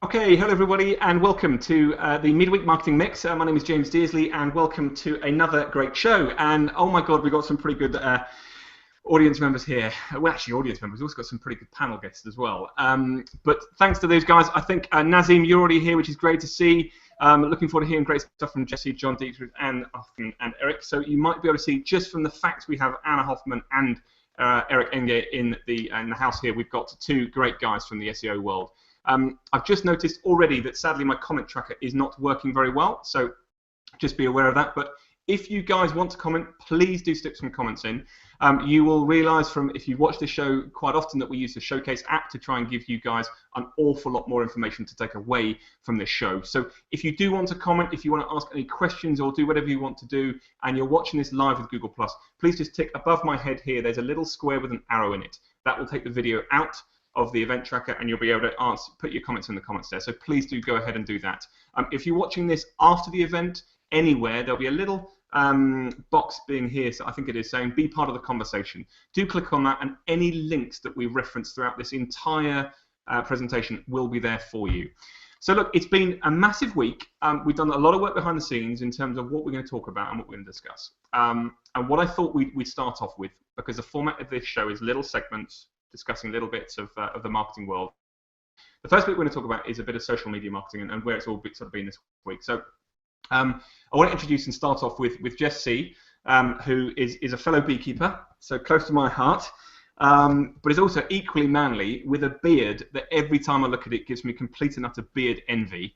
Okay, hello everybody, and welcome to the Midweek Marketing Mix. My name is James Dearsley, and welcome to another great show. And oh my God, we've got some pretty good audience members here. Well, actually, audience members. We've also got some pretty good panel guests as well. But thanks to those guys, I think Nazim, you're already here, which is great to see. Looking forward to hearing great stuff from Jesse, John Dietrich, and Eric. So you might be able to see just from the fact we have Anna Hoffman and Eric Enge in the house here. We've got two great guys from the SEO world. I've just noticed already that sadly my comment tracker is not working very well, so just be aware of that. But if you guys want to comment, please do stick some comments in. You will realise from if you watch the show quite often that we use the Showcase app to try and give you guys an awful lot more information to take away from this show. So if you do want to comment, if you want to ask any questions or do whatever you want to do, and you're watching this live with Google+, please just tick above my head here. There's a little square with an arrow in it. That will take the video out of the event tracker, and you'll be able to put your comments in the comments there. So please do go ahead and do that. If you're watching this after the event, anywhere, there'll be a little box being here, so I think it is saying be part of the conversation. Do click on that, and any links that we reference throughout this entire presentation will be there for you. So look, it's been a massive week. We've done a lot of work behind the scenes in terms of what we're going to talk about and what we're going to discuss. And what I thought we'd start off with, because the format of this show is little segments discussing little bits of the marketing world. The first bit we're going to talk about is a bit of social media marketing and where it's all sort of been this week. So I want to introduce and start off with Jess C, who is a fellow beekeeper, so close to my heart, but is also equally manly with a beard that every time I look at it gives me complete and utter beard envy.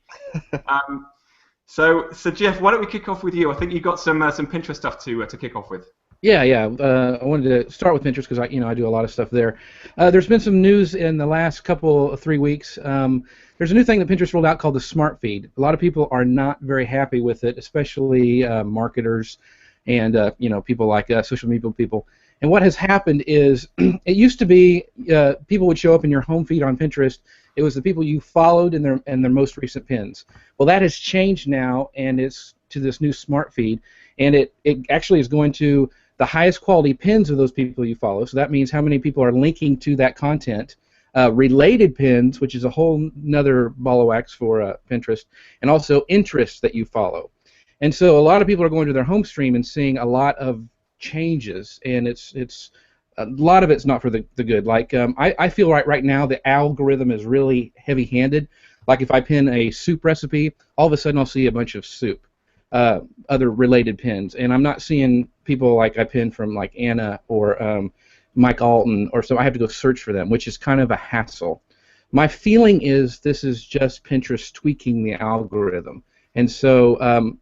So Jeff, why don't we kick off with you? I think you've got some Pinterest stuff to kick off with. Yeah. I wanted to start with Pinterest because I do a lot of stuff there. There's been some news in the last 3 weeks. There's a new thing that Pinterest rolled out called the Smart Feed. A lot of people are not very happy with it, especially marketers and people like social media people. And what has happened is it used to be people would show up in your home feed on Pinterest. It was the people you followed in their most recent pins. Well, that has changed now, and it's to this new Smart Feed, and it actually is going to the highest quality pins of those people you follow. So that means how many people are linking to that content. Related pins, which is a whole nother ball of wax for Pinterest, and also interests that you follow. And so a lot of people are going to their home stream and seeing a lot of changes, and it's a lot of it's not for the good. Like I feel right now the algorithm is really heavy-handed. Like if I pin a soup recipe, all of a sudden I'll see a bunch of soup. Other related pins, and I'm not seeing people like I pin from like Anna or Mike Alton, or so I have to go search for them, which is kind of a hassle. My feeling is this is just Pinterest tweaking the algorithm, and so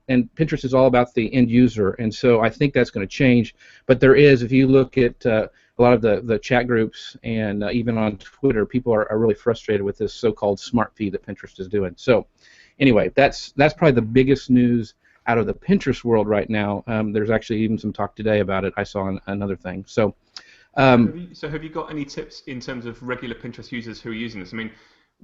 and Pinterest is all about the end user, and so I think that's going to change. But there is, if you look at a lot of the chat groups and even on Twitter, people are really frustrated with this so-called smart feed that Pinterest is doing. So anyway, that's probably the biggest news out of the Pinterest world right now. There's actually even some talk today about it. I saw another thing. So have you got any tips in terms of regular Pinterest users who are using this? I mean,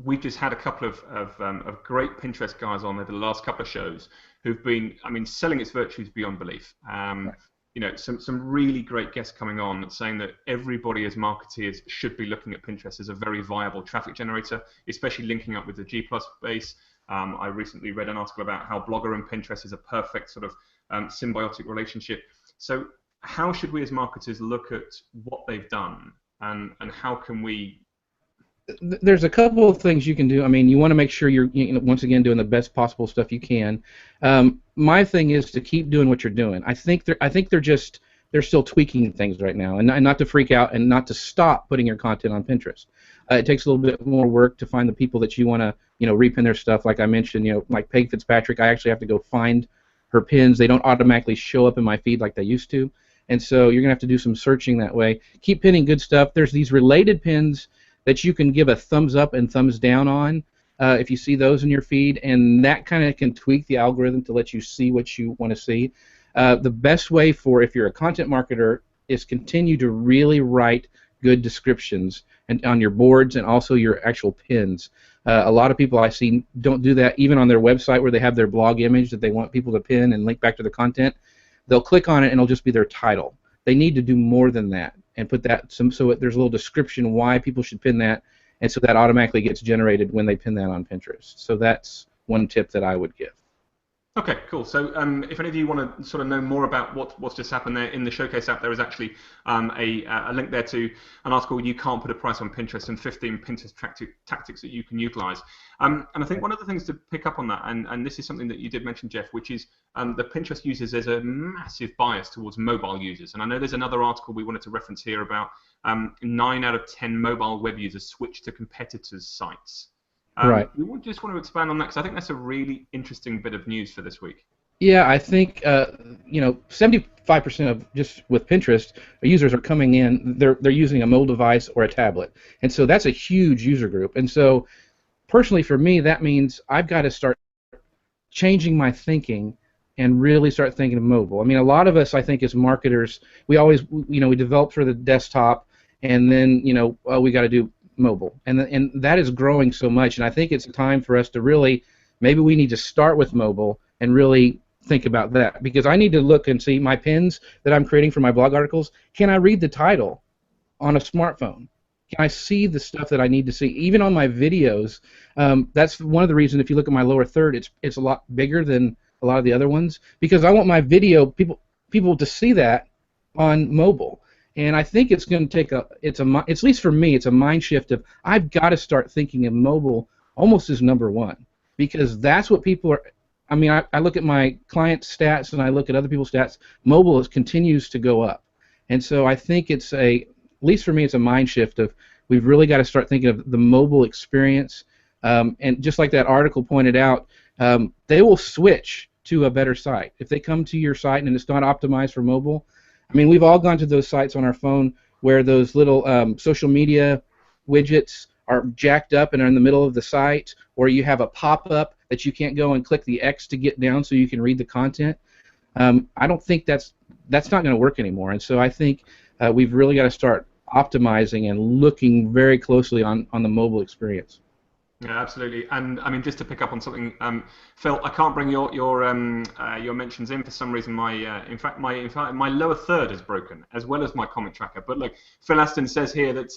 we've just had a couple of great Pinterest guys on over the last couple of shows who've been, selling its virtues beyond belief. Right. Some really great guests coming on saying that everybody as marketeers should be looking at Pinterest as a very viable traffic generator, especially linking up with the G+ base. I recently read an article about how Blogger and Pinterest is a perfect sort of symbiotic relationship. So how should we as marketers look at what they've done, and how can we? There's a couple of things you can do. I mean, you want to make sure you're once again doing the best possible stuff you can. My thing is to keep doing what you're doing. I think they're still tweaking things right now, and not to freak out and not to stop putting your content on Pinterest. It takes a little bit more work to find the people that you want to repin their stuff. Like I mentioned, like Peg Fitzpatrick, I actually have to go find her pins. They don't automatically show up in my feed like they used to, and so you're gonna have to do some searching that way. Keep pinning good stuff. There's these related pins that you can give a thumbs up and thumbs down on if you see those in your feed, and that kind of can tweak the algorithm to let you see what you want to see. The best way for if you're a content marketer is continue to really write good descriptions and on your boards and also your actual pins. A lot of people I see don't do that even on their website where they have their blog image that they want people to pin and link back to the content. They'll click on it and it'll just be their title. They need to do more than that and put that so there's a little description why people should pin that, and so that automatically gets generated when they pin that on Pinterest. So that's one tip that I would give. Okay, cool. So if any of you want to sort of know more about what's just happened there, in the Showcase app, there is actually a link there to an article, You Can't Put a Price on Pinterest, and 15 Pinterest tactics that you can utilize. And I think one of the things to pick up on that, and this is something that you did mention, Jeff, which is the Pinterest users, there's a massive bias towards mobile users. And I know there's another article we wanted to reference here about 9 out of 10 mobile web users switch to competitors' sites. Right. We just want to expand on that because I think that's a really interesting bit of news for this week. Yeah, I think 75% of just with Pinterest, users are coming in. They're using a mobile device or a tablet, and so that's a huge user group. And so, personally, for me, that means I've got to start changing my thinking and really start thinking of mobile. I mean, a lot of us, I think, as marketers, we always, we develop for the desktop, and then we got to do mobile, and that is growing so much, and I think it's time for us to really, maybe we need to start with mobile and really think about that, because I need to look and see my pins that I'm creating for my blog articles. Can I read the title on a smartphone? Can I see the stuff that I need to see? Even on my videos, that's one of the reasons, if you look at my lower third, it's a lot bigger than a lot of the other ones, because I want my video, people to see that on mobile. And I think it's going to take at least for me, it's a mind shift of I've got to start thinking of mobile almost as number one, because that's what people are. I mean, I look at my client stats and I look at other people's stats. Mobile continues to go up, and so I think at least for me, it's a mind shift of we've really got to start thinking of the mobile experience. And just like that article pointed out, they will switch to a better site if they come to your site and it's not optimized for mobile. I mean, we've all gone to those sites on our phone where those little social media widgets are jacked up and are in the middle of the site, or you have a pop-up that you can't go and click the X to get down so you can read the content. I don't think that's not going to work anymore, and so I think we've really got to start optimizing and looking very closely on the mobile experience. Yeah, absolutely. And I mean, just to pick up on something, Phil, I can't bring your mentions in for some reason. In fact, my lower third is broken, as well as my comment tracker. But look, Phil Aston says here that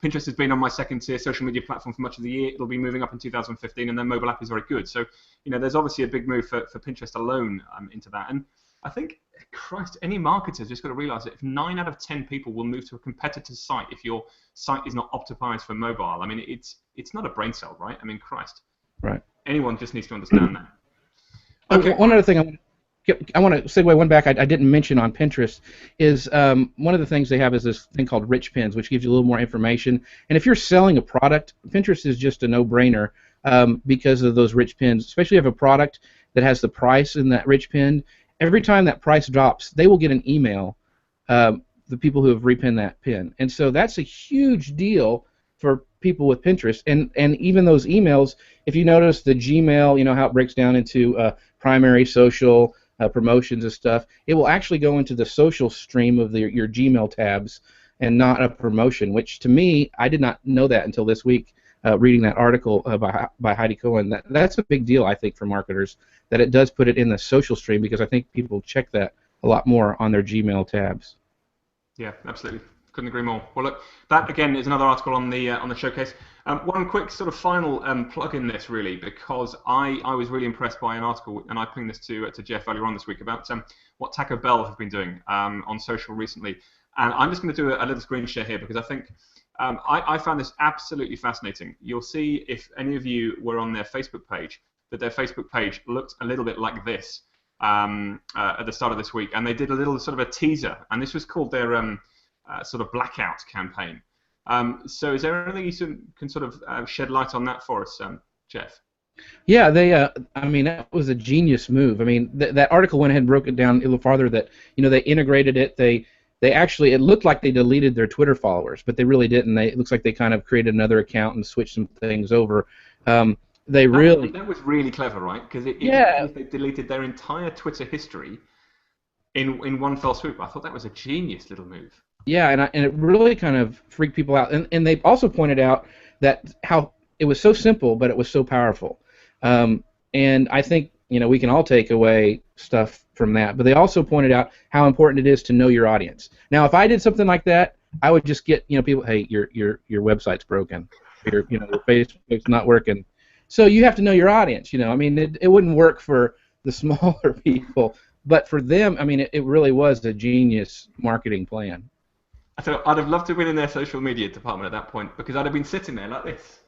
Pinterest has been on my second tier social media platform for much of the year. It'll be moving up in 2015, and their mobile app is very good. So there's obviously a big move for Pinterest alone into that. And I think, Christ, any marketer's just got to realize that if 9 out of 10 people will move to a competitor's site if your site is not optimized for mobile, I mean, it's not a brain cell, right? I mean, Christ. Right. Anyone just needs to understand that. Okay. One other thing I want to segue one back I didn't mention on Pinterest is one of the things they have is this thing called rich pins, which gives you a little more information. And if you're selling a product, Pinterest is just a no-brainer because of those rich pins, especially if you have a product that has the price in that rich pin. Every time that price drops, they will get an email, the people who have repinned that pin. And so that's a huge deal for people with Pinterest. And even those emails, if you notice the Gmail, how it breaks down into primary, social, promotions and stuff, it will actually go into the social stream of your Gmail tabs and not a promotion, which to me, I did not know that until this week. Reading that article by Heidi Cohen, that's a big deal, I think, for marketers, that it does put it in the social stream, because I think people check that a lot more on their Gmail tabs. Yeah, absolutely. Couldn't agree more. Well, look, that again is another article on the Showcase. One quick sort of final plug in this, really, because I was really impressed by an article, and I pinged this to Jeff earlier on this week, about what Taco Bell have been doing on social recently. And I'm just going to do a little screen share here, because I think I found this absolutely fascinating. You'll see, if any of you were on their Facebook page, that their Facebook page looked a little bit like this at the start of this week, and they did a little sort of a teaser, and this was called their sort of blackout campaign. So is there anything you can sort of shed light on that for us, Jeff? Yeah, I mean, that was a genius move. I mean, that article went ahead and broke it down a little farther, that they integrated it. They actually, it looked like they deleted their Twitter followers, but they really didn't. It looks like they kind of created another account and switched some things over. That was really clever, right? Because they deleted their entire Twitter history in one fell swoop. I thought that was a genius little move. Yeah, and it really kind of freaked people out. And they also pointed out that how it was so simple, but it was so powerful. And I think we can all take away stuff from that. But they also pointed out how important it is to know your audience. Now, if I did something like that, I would just get people, hey, your website's broken. your Facebook's not working. So you have to know your audience. I mean, it wouldn't work for the smaller people, but for them, I mean, it really was a genius marketing plan. So I'd have loved to have been in their social media department at that point because I'd have been sitting there like this.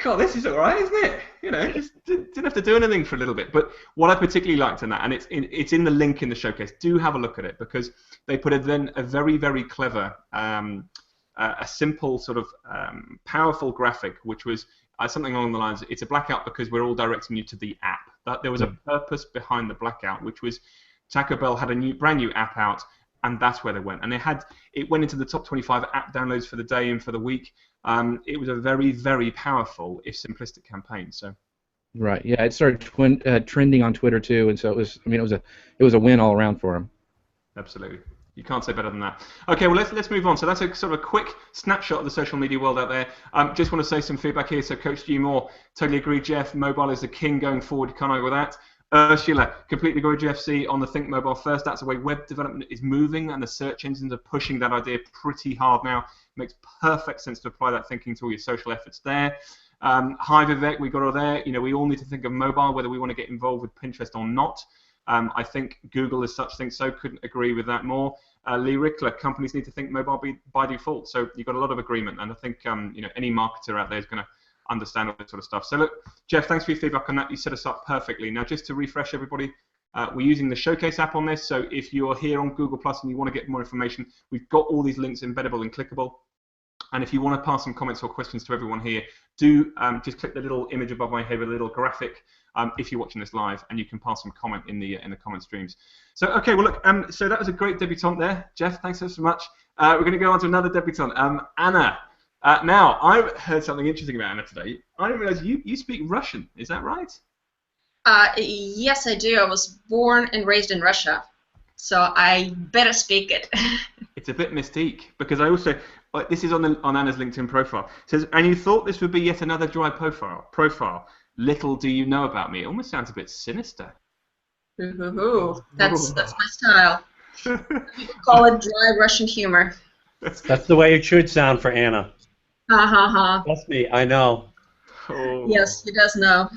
God, this is all right, isn't it? Just didn't have to do anything for a little bit. But what I particularly liked in that, and it's in the link in the showcase, do have a look at it because they put a very, very clever, a simple sort of powerful graphic, which was something along the lines, it's a blackout because we're all directing you to the app. That there was a purpose behind the blackout, which was Taco Bell had a brand new app out, and that's where they went. And it went into the top 25 app downloads for the day and for the week. It was a very, very powerful, if simplistic, campaign. So, right, yeah, it started trending on Twitter too, and so it was. I mean, it was a win all around for him. Absolutely, you can't say better than that. Okay, well let's move on. So that's a sort of a quick snapshot of the social media world out there. Just want to say some feedback here. So Coach G Moore, totally agree, Jeff. Mobile is the king going forward. Can't argue with that. Ursula, completely agree with GFC on the think mobile first. That's the way web development is moving, and the search engines are pushing that idea pretty hard now. It makes perfect sense to apply that thinking to all your social efforts there. Hi Vivek, we got all there. We all need to think of mobile, whether we want to get involved with Pinterest or not. I think Google as such thinks so. Couldn't agree with that more. Lee Rickler, companies need to think mobile by default. So you've got a lot of agreement, and I think any marketer out there is going to understand all this sort of stuff. So look, Jeff, thanks for your feedback on that. You set us up perfectly. Now, just to refresh everybody, we're using the Showcase app on this. So if you're here on Google Plus and you want to get more information, we've got all these links embeddable and clickable. And if you want to pass some comments or questions to everyone here, do just click the little image above my head with a little graphic if you're watching this live, and you can pass some comment in the comment streams. So okay, well look, so that was a great debutante there, Jeff. Thanks so much. We're going to go on to another debutante, Anna. Now, I've heard something interesting about Anna today. I didn't realize you speak Russian. Is that right? Yes, I do. I was born and raised in Russia, so I better speak it. It's a bit mystique because I also this is on Anna's LinkedIn profile. It says, and you thought this would be yet another dry profile. Little do you know about me. It almost sounds a bit sinister. That's my style. We call it dry Russian humor. That's the way it should sound for Anna. Trust me, I know. Oh. Yes, he does know.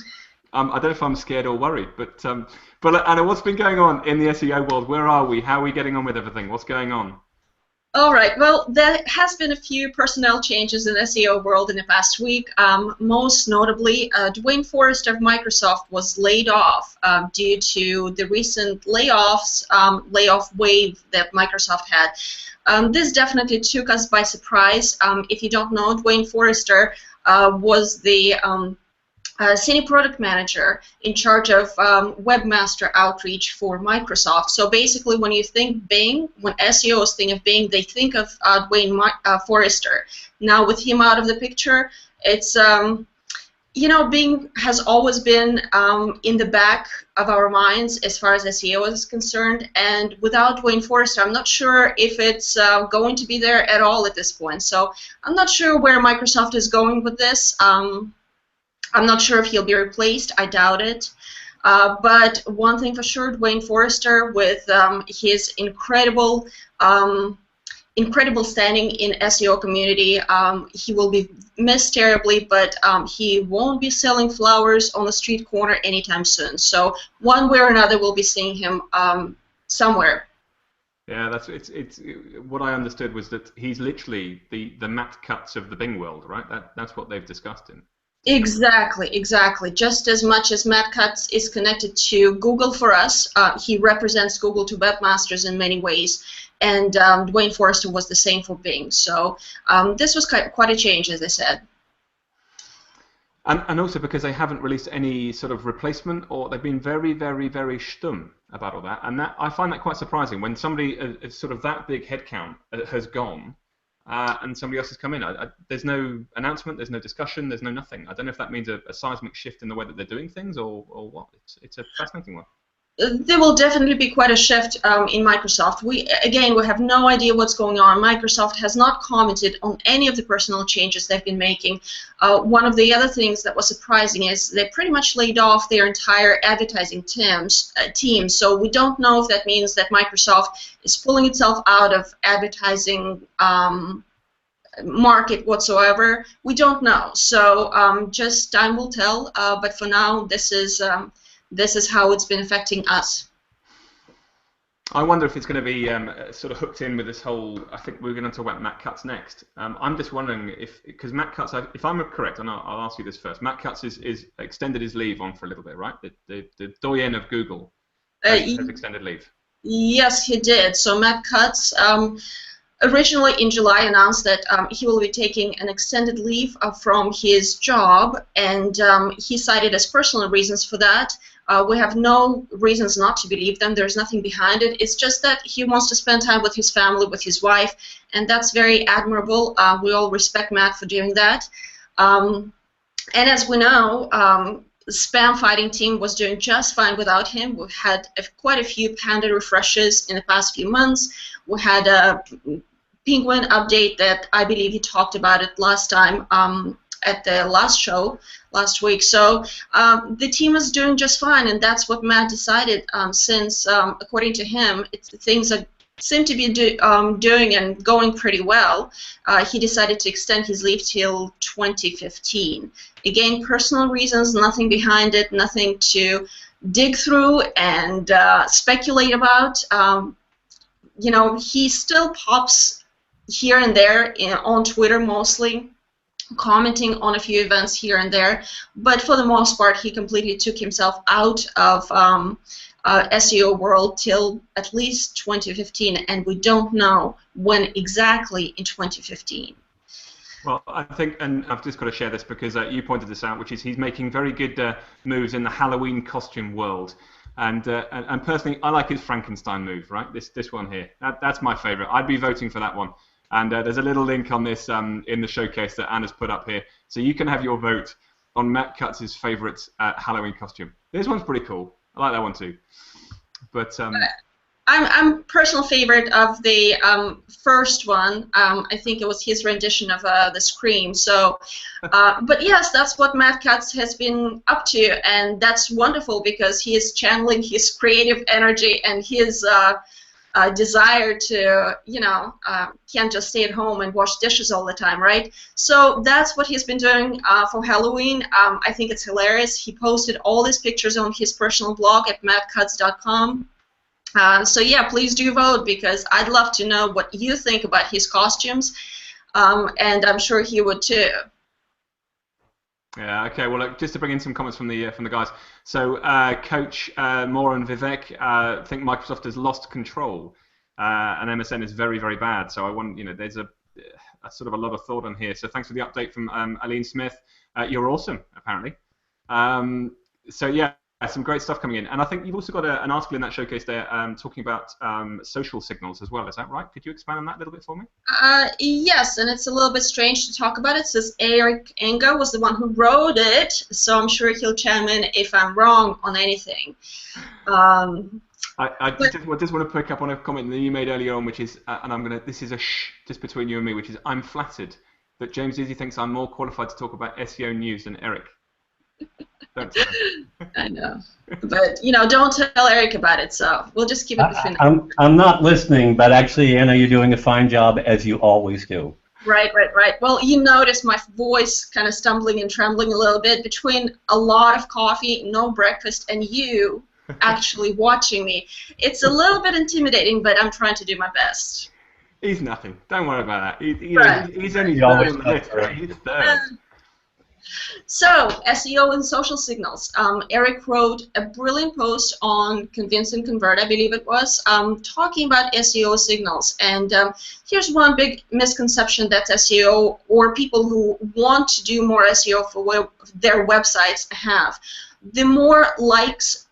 I don't know if I'm scared or worried, but Anna, what's been going on in the SEO world? Where are we? How are we getting on with everything? What's going on? All right. Well, there has been a few personnel changes in the SEO world in the past week. Most notably, Dwayne Forrester of Microsoft was laid off due to the recent layoff wave that Microsoft had. This definitely took us by surprise. If you don't know, Dwayne Forrester was the senior product manager in charge of webmaster outreach for Microsoft. So basically, when you think Bing, when SEOs think of Bing, they think of Dwayne Forrester. Now, with him out of the picture, it's Bing has always been in the back of our minds as far as SEO is concerned, and without Dwayne Forrester, I'm not sure if it's going to be there at all at this point. So I'm not sure where Microsoft is going with this. I'm not sure if he'll be replaced. I doubt it. But one thing for sure, Dwayne Forrester, with his incredible standing in SEO community, he will be missed terribly, but he won't be selling flowers on the street corner anytime soon. So one way or another, we'll be seeing him somewhere. Yeah, it's what I understood was that he's literally the Matt Cutts of the Bing world, right? That's what they've discussed in. Exactly. Just as much as Matt Cutts is connected to Google for us, he represents Google to webmasters in many ways, and Dwayne Forrester was the same for Bing. So this was quite a change, as I said. And also because they haven't released any sort of replacement, or they've been very, very, very stum about all that, and that I find that quite surprising when somebody sort of that big headcount has gone. And somebody else has come in. There's no announcement, there's no discussion, there's no nothing. I don't know if that means a seismic shift in the way that they're doing things or what. It's a fascinating one. There will definitely be quite a shift in Microsoft. We have no idea what's going on. Microsoft has not commented on any of the personnel changes they've been making. One of the other things that was surprising is they pretty much laid off their entire advertising team. So we don't know if that means that Microsoft is pulling itself out of advertising market whatsoever. We don't know. So just time will tell. But for now, this is how it's been affecting us. I wonder if it's going to be sort of hooked in with this whole. I think we're going to talk about Matt Cutts next. I'm just wondering if, because Matt Cutts, if I'm correct, and I'll ask you this first. Matt Cutts is extended his leave on for a little bit, right? The doyen of Google has extended leave. Yes, he did. So Matt Cutts originally in July announced that he will be taking an extended leave from his job, and he cited as personal reasons for that. We have no reasons not to believe them. There's nothing behind it. It's just that he wants to spend time with his family, with his wife, and that's very admirable. We all respect Matt for doing that. And as we know, the spam fighting team was doing just fine without him. We've had quite a few Panda refreshes in the past few months. We had a Penguin update that I believe he talked about it last time at the last show last week. So the team is doing just fine, and that's what Matt decided. Since according to him, things seem to be doing and going pretty well, he decided to extend his leave till 2015. Again, personal reasons, nothing behind it, nothing to dig through and speculate about. You know, he still pops here and there on Twitter mostly, commenting on a few events here and there, but for the most part he completely took himself out of SEO world till at least 2015, and we don't know when exactly in 2015. Well, I think, and I've just got to share this because you pointed this out, which is he's making very good moves in the Halloween costume world. And personally, I like his Frankenstein move, right? This one here. That's my favorite. I'd be voting for that one. And there's a little link on this in the showcase that Anna's put up here. So you can have your vote on Matt Cutts' favorite Halloween costume. This one's pretty cool. I like that one too. But I'm personal favorite of the first one. I think it was his rendition of the Scream. So, but yes, that's what Matt Cutts has been up to, and that's wonderful because he is channeling his creative energy and his desire to, you know, can't just stay at home and wash dishes all the time, right? So that's what he's been doing for Halloween. I think it's hilarious. He posted all these pictures on his personal blog at mattcutts.com. So yeah, please do vote because I'd love to know what you think about his costumes, and I'm sure he would too. Yeah. Okay. Well, look, just to bring in some comments from the guys. So, Coach Moore and Vivek think Microsoft has lost control, and MSN is very, very bad. So I want, you know, there's a sort of a lot of thought on here. So thanks for the update from Aline Smith. You're awesome, apparently. So yeah. Some great stuff coming in, and I think you've also got an article in that showcase there talking about social signals as well. Is that right? Could you expand on that a little bit for me? Yes, and it's a little bit strange to talk about it. It says Eric Enga was the one who wrote it, so I'm sure he'll chime in if I'm wrong on anything. I just want to pick up on a comment that you made earlier on, which is, and this is a shh, just between you and me, which is, I'm flattered that James Easy thinks I'm more qualified to talk about SEO news than Eric. I know, but you know, don't tell Eric about it. So we'll just keep it between us. I'm not listening, but actually, Anna, you're doing a fine job as you always do. Right. Well, you notice my voice kind of stumbling and trembling a little bit between a lot of coffee, no breakfast, and you actually watching me. It's a little bit intimidating, but I'm trying to do my best. He's nothing. Don't worry about that. He's only always third on the list. Right? He's third. So, SEO and social signals. Eric wrote a brilliant post on Convince and Convert, I believe it was, talking about SEO signals. And here's one big misconception that SEO or people who want to do more SEO for their websites have. The more likes,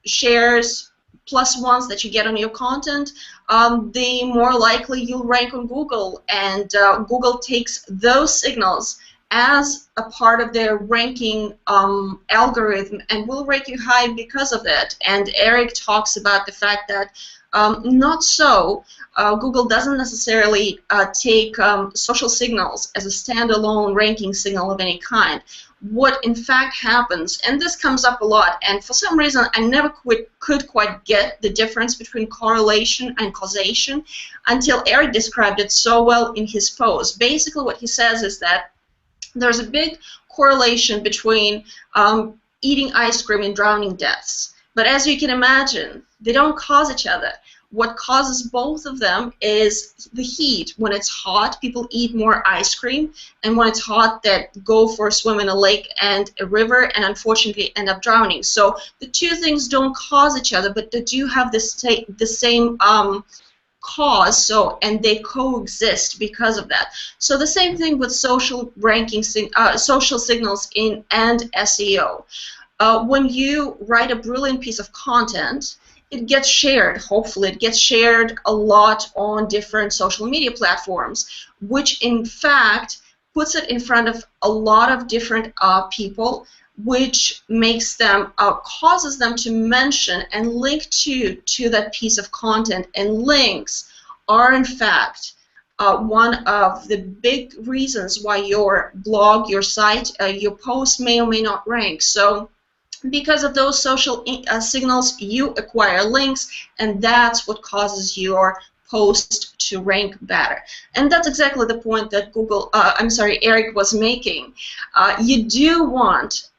shares, +1s that you get on your content, the more likely you'll rank on Google. And Google takes those signals as a part of their ranking algorithm and will rank you high because of that. And Eric talks about the fact that Not so. Google doesn't necessarily take social signals as a standalone ranking signal of any kind. What in fact happens, and this comes up a lot, and for some reason I never could quite get the difference between correlation and causation until Eric described it so well in his post. Basically what he says is that there's a big correlation between eating ice cream and drowning deaths. But as you can imagine, they don't cause each other. What causes both of them is the heat. When it's hot, people eat more ice cream, and when it's hot, they go for a swim in a lake and a river, and unfortunately end up drowning. So the two things don't cause each other, but they do have the same cause, and they coexist because of that. So the same thing with social ranking, social signals and SEO. When you write a brilliant piece of content, it gets shared. Hopefully, it gets shared a lot on different social media platforms, which in fact puts it in front of a lot of different people, which makes them causes them to mention and link to that piece of content. And links are in fact one of the big reasons why your blog, your site, your post may or may not rank. So because of those social signals, you acquire links, and that's what causes your post to rank better. And that's exactly the point that Eric was making. You do want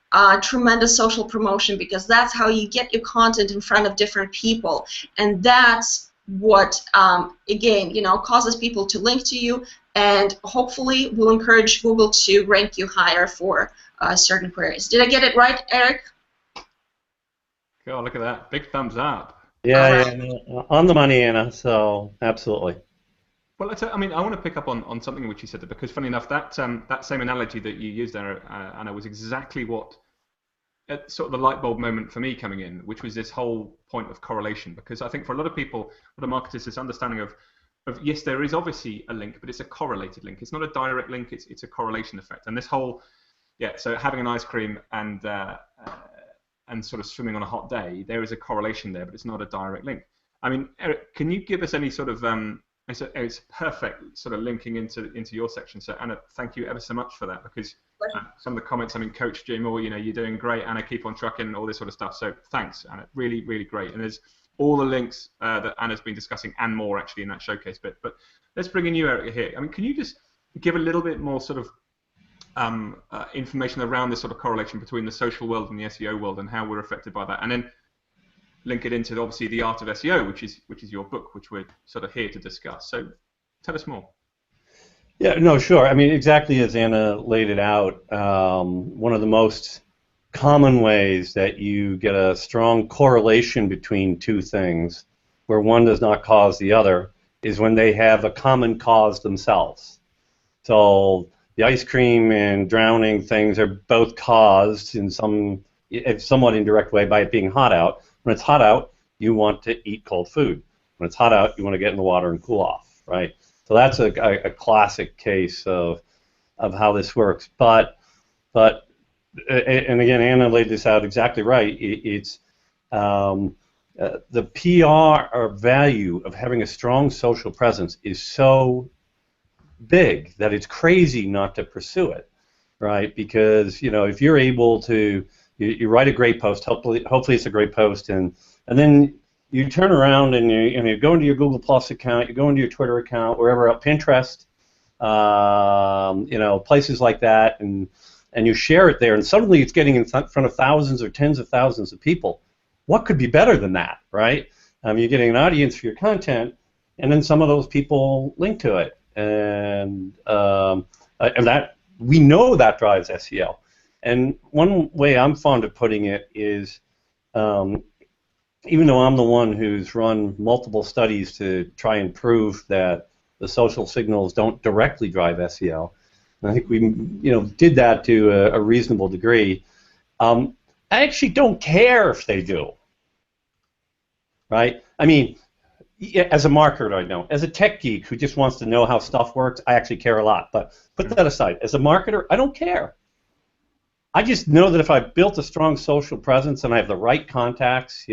tremendous social promotion, because that's how you get your content in front of different people, and that's what again, causes people to link to you, and hopefully will encourage Google to rank you higher for certain queries. Did I get it right, Eric? God, look at that. Big thumbs up. Yeah, no, on the money, Anna, so absolutely. Well, I mean, I want to pick up on something which you said, because funny enough, that same analogy that you used there, Anna, was exactly what, sort of the light bulb moment for me coming in, which was this whole point of correlation. Because I think for a lot of people, a lot of marketers, this understanding of yes, there is obviously a link, but it's a correlated link. It's not a direct link, it's a correlation effect. And this whole, so having an ice cream and sort of swimming on a hot day, there is a correlation there, but it's not a direct link. I mean, Eric, can you give us any sort of, it's perfect sort of linking into your section. So Anna, thank you ever so much for that, because some of the comments, I mean, Coach J Moore, you're doing great, Anna, keep on trucking, and all this sort of stuff. So thanks, Anna, really, really great. And there's all the links that Anna's been discussing and more actually in that showcase bit. But let's bring in you, Eric, here. I mean, can you just give a little bit more sort of information around this sort of correlation between the social world and the SEO world, and how we're affected by that, and then link it into obviously the art of SEO, which is your book, which we're sort of here to discuss. So tell us more. Yeah, no, sure. I mean, exactly as Anna laid it out, one of the most common ways that you get a strong correlation between two things, where one does not cause the other, is when they have a common cause themselves. So the ice cream and drowning things are both caused in some somewhat indirect way by it being hot out. When it's hot out, you want to eat cold food. When it's hot out, you want to get in the water and cool off, right? So that's a classic case of how this works. But and again, Anna laid this out exactly right. It's the PR or value of having a strong social presence is so big that it's crazy not to pursue it, right? Because if you're able to, you write a great post, hopefully it's a great post, and then you turn around and you go into your Google Plus account, you go into your Twitter account, wherever, Pinterest, places like that, and you share it there, and suddenly it's getting in front of thousands or tens of thousands of people. What could be better than that, right? You're getting an audience for your content, and then some of those people link to it. And that we know that drives SEO. And one way I'm fond of putting it is, even though I'm the one who's run multiple studies to try and prove that the social signals don't directly drive SEO, and I think we did that to a reasonable degree, I actually don't care if they do, right? I mean, as a marketer, I know. As a tech geek who just wants to know how stuff works, I actually care a lot. But put that aside. As a marketer, I don't care. I just know that if I built a strong social presence and I have the right contacts,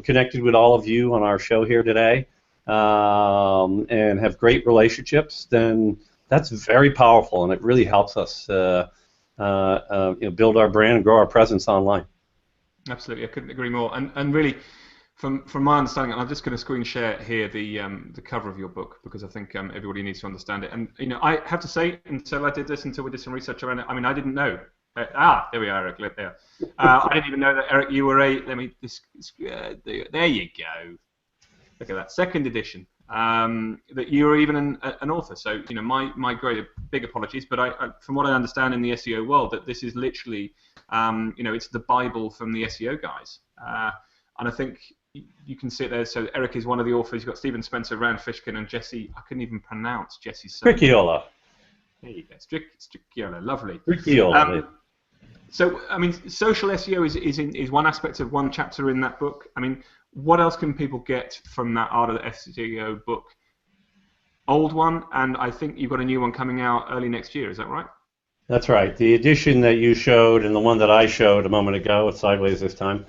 connected with all of you on our show here today, and have great relationships, then that's very powerful, and it really helps us build our brand and grow our presence online. Absolutely, I couldn't agree more. And really, from my understanding, and I'm just going to screen share here the cover of your book, because I think everybody needs to understand it. And I have to say, until I did this, until we did some research around it, I mean, I didn't know. There we are, Eric. There. I didn't even know that, Eric. You were there you go. Look at that, second edition. That you were even an author. So my great big apologies, but I from what I understand in the SEO world, that this is literally it's the Bible from the SEO guys. And I think you can see it there. So Eric is one of the authors. You've got Stephen Spencer, Rand Fishkin, and Jesse. I couldn't even pronounce Jesse's surname. Stricchiola. There you go, Stricchiola. Lovely. Stricchiola. So I mean, social SEO is one aspect of one chapter in that book. I mean, what else can people get from that Art of the SEO book? Old one, and I think you've got a new one coming out early next year. Is that right? That's right. The edition that you showed and the one that I showed a moment ago, it's sideways this time.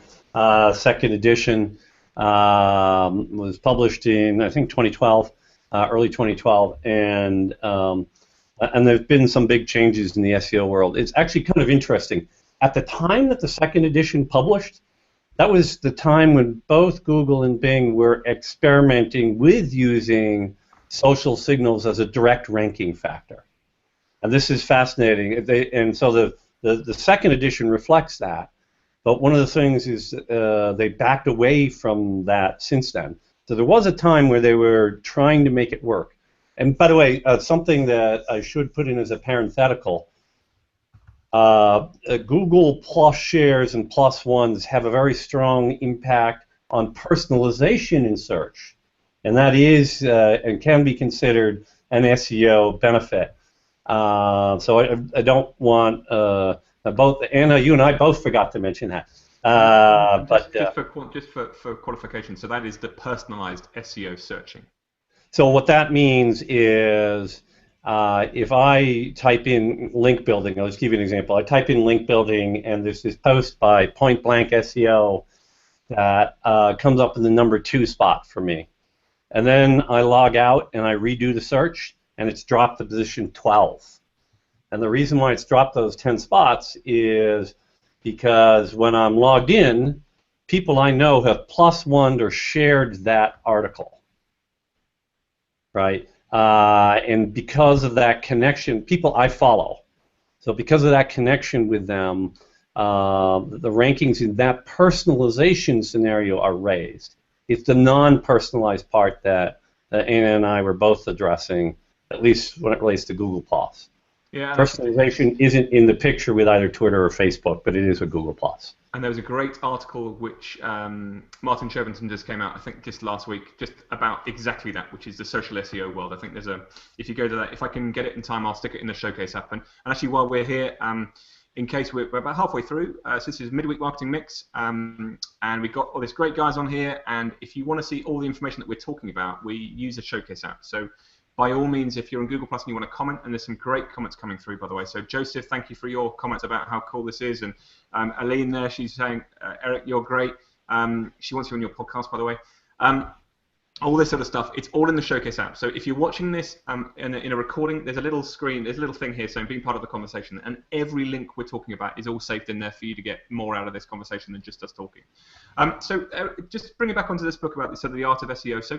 Second edition was published in, I think, 2012, early 2012, and there's been some big changes in the SEO world. It's actually kind of interesting. At the time that the second edition published, that was the time when both Google and Bing were experimenting with using social signals as a direct ranking factor. And this is fascinating. So the second edition reflects that. But one of the things is they backed away from that since then. So there was a time where they were trying to make it work. And by the way, something that I should put in as a parenthetical, Google Plus shares and Plus ones have a very strong impact on personalization in search. And that is and can be considered an SEO benefit. So I don't want both Anna, you and I both forgot to mention that. Just for qualification, so that is the personalized SEO searching. So what that means is if I type in link building, I'll just give you an example. I type in link building, and there's this post by Point Blank SEO that comes up in the number 2 spot for me. And then I log out and I redo the search, and it's dropped to position 12. And the reason why it's dropped those 10 spots is because when I'm logged in, people I know have +1'd or shared that article, right? And because of that connection, people I follow. So because of that connection with them, the rankings in that personalization scenario are raised. It's the non-personalized part that Anna and I were both addressing, at least when it relates to Google+. Yeah, personalization isn't in the picture with either Twitter or Facebook, but it is with Google+. And there was a great article which Martin Shervinson just came out, I think, just last week, just about exactly that, which is the social SEO world. I think there's if you go to that, if I can get it in time, I'll stick it in the showcase app. And actually, while we're here, in case we're about halfway through, so this is Midweek Marketing Mix, and we've got all these great guys on here. And if you want to see all the information that we're talking about, we use a showcase app. So by all means, if you're on Google Plus and you want to comment, and there's some great comments coming through, by the way. So Joseph, thank you for your comments about how cool this is. And Aline there, she's saying, Eric, you're great. She wants you on your podcast, by the way. All this sort of stuff, it's all in the Showcase app. So if you're watching this in a recording, there's a little screen, there's a little thing here saying being part of the conversation, and every link we're talking about is all saved in there for you to get more out of this conversation than just us talking. So just bring it back onto this book about sort of the art of SEO. So,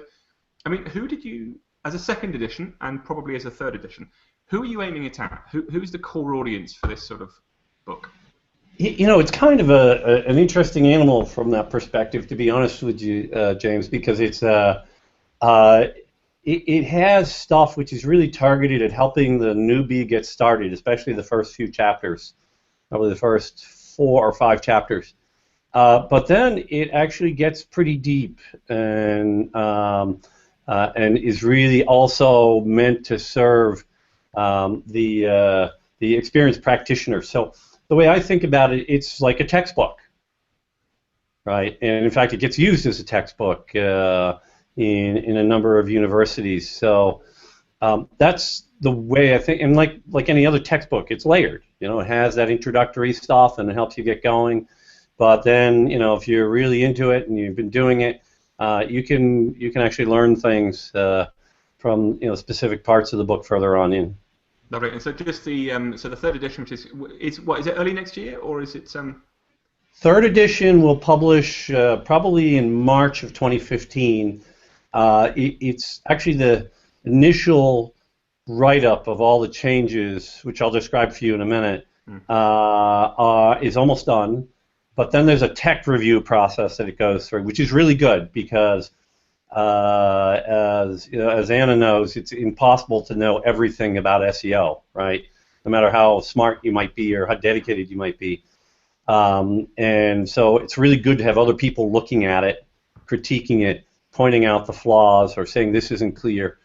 I mean, who did you, as a second edition and probably as a third edition, who are you aiming it at? Who's the core audience for this sort of book? You know, it's kind of an interesting animal from that perspective, to be honest with you, James, because it's it has stuff which is really targeted at helping the newbie get started, especially the first few chapters, probably the first 4 or 5 chapters. But then it actually gets pretty deep and is really also meant to serve the experienced practitioner. So the way I think about it, it's like a textbook, right? And in fact, it gets used as a textbook in a number of universities. So that's the way I think. And like any other textbook, it's layered. You know, it has that introductory stuff and it helps you get going. But then, if you're really into it and you've been doing it, you can actually learn things from specific parts of the book further on in. Lovely. And so just the third edition, which is what, is it early next year, or is it Third edition will publish probably in March of 2015. It's actually the initial write-up of all the changes, which I'll describe for you in a minute, is almost done. But then there's a tech review process that it goes through, which is really good because, as Anna knows, it's impossible to know everything about SEO, right? No matter how smart you might be or how dedicated you might be. And so it's really good to have other people looking at it, critiquing it, pointing out the flaws or saying this isn't clear.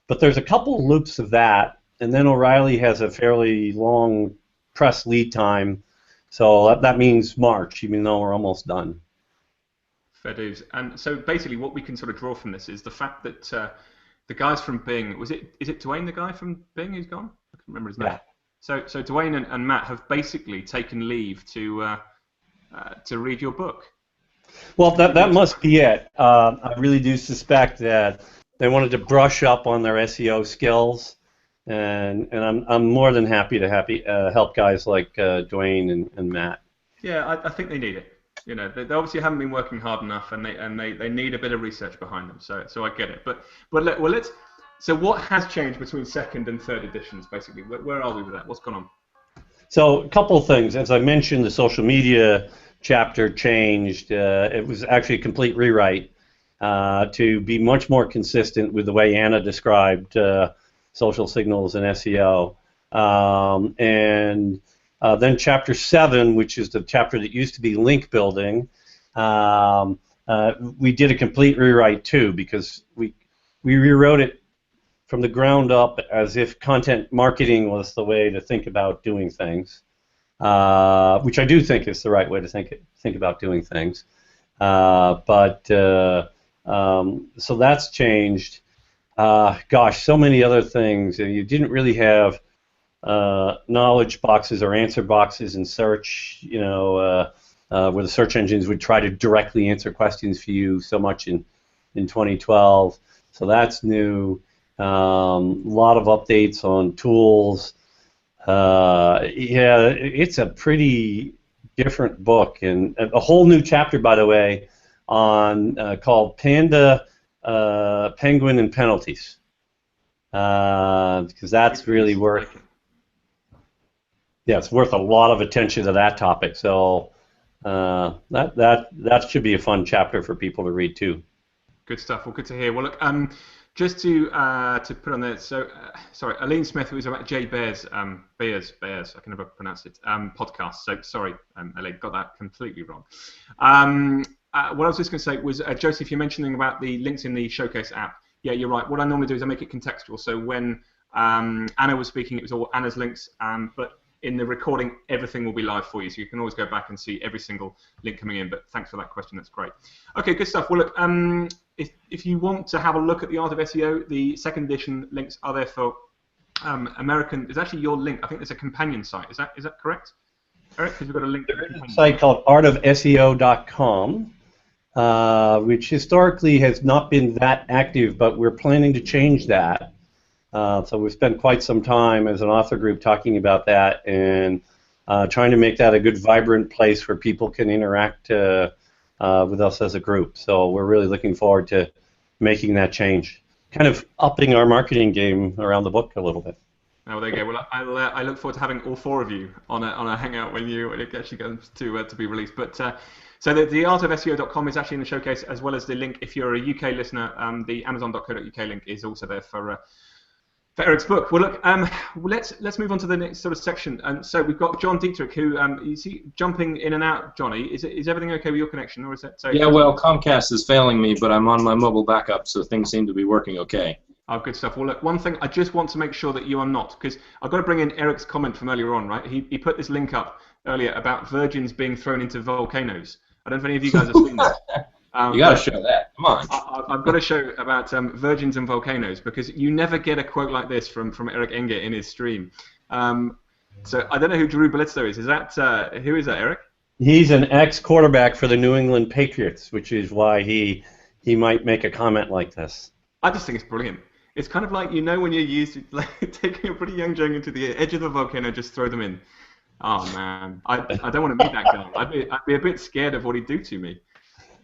But there's a couple loops of that, and then O'Reilly has a fairly long press lead time, so that means March, even though we're almost done. Fair dues. And so basically what we can sort of draw from this is the fact that the guys from Bing, is it Dwayne, the guy from Bing who's gone? I can't remember his name. So Dwayne and Matt have basically taken leave to read your book. Well, that must be it. I really do suspect that they wanted to brush up on their SEO skills, and I'm more than happy to help guys like Dwayne and Matt. Yeah, I think they need it. They obviously haven't been working hard enough, and they need a bit of research behind them. So I get it. But let's. So what has changed between second and third editions, basically? Where are we with that? What's gone on? So a couple of things. As I mentioned, the social media chapter changed. It was actually a complete rewrite to be much more consistent with the way Anna described social signals and SEO. Then chapter 7, which is the chapter that used to be link building, we did a complete rewrite too, because we rewrote it from the ground up as if content marketing was the way to think about doing things, which I do think is the right way to think about doing things. So that's changed. Gosh, so many other things. You didn't really have knowledge boxes or answer boxes in search, where the search engines would try to directly answer questions for you so much in 2012. So that's new. A lot of updates on tools. Yeah, it's a pretty different book, and a whole new chapter, by the way, on called Panda, Penguin, and Penalties, because that's really worth. Yeah, it's worth a lot of attention to that topic. So that should be a fun chapter for people to read too. Good stuff. Well, good to hear. Well, look, just to put on there. So, sorry, Aline Smith, who was about Jay Bears, I can never pronounce it, podcast. So sorry, Aline, got that completely wrong. What I was just going to say was, Joseph, you're mentioning about the links in the Showcase app. Yeah, you're right. What I normally do is I make it contextual. So when Anna was speaking, it was all Anna's links, but in the recording, everything will be live for you, so you can always go back and see every single link coming in. But thanks for that question, that's great. Okay, good stuff. Well, look, if you want to have a look at the Art of SEO, the second edition links are there for American. It's actually your link. I think there's a companion site. Is that correct, Eric? Because we've got a link. There is a site called artofseo.com, which historically has not been that active, but we're planning to change that. So we've spent quite some time as an author group talking about that and trying to make that a good, vibrant place where people can interact with us as a group. So we're really looking forward to making that change, kind of upping our marketing game around the book a little bit. Oh, there you go. Well, I look forward to having all four of you on a hangout when it actually comes to be released. But so the artofseo.com is actually in the Showcase, as well as the link. If you're a UK listener, the amazon.co.uk link is also there for Eric's book. Well, look, let's move on to the next sort of section. So we've got John Dietrich, who you see jumping in and out. Johnny, is everything okay with your connection, or is that? Yeah, well, Comcast is failing me, but I'm on my mobile backup, so things seem to be working okay. Oh, good stuff. Well, look, one thing I just want to make sure that you are not, because I've got to bring in Eric's comment from earlier on, right? He put this link up earlier about virgins being thrown into volcanoes. I don't know if any of you guys have seen that. You got to show that. Come on. I've got to show about virgins and volcanoes, because you never get a quote like this from Eric Enger in his stream. So I don't know who Drew Bellizzo is. Is that who is that, Eric? He's an ex-quarterback for the New England Patriots, which is why he might make a comment like this. I just think it's brilliant. It's kind of like, when you're used to like, taking a pretty young Joe into the edge of the volcano, just throw them in. Oh man, I don't want to meet that guy. I'd be a bit scared of what he'd do to me.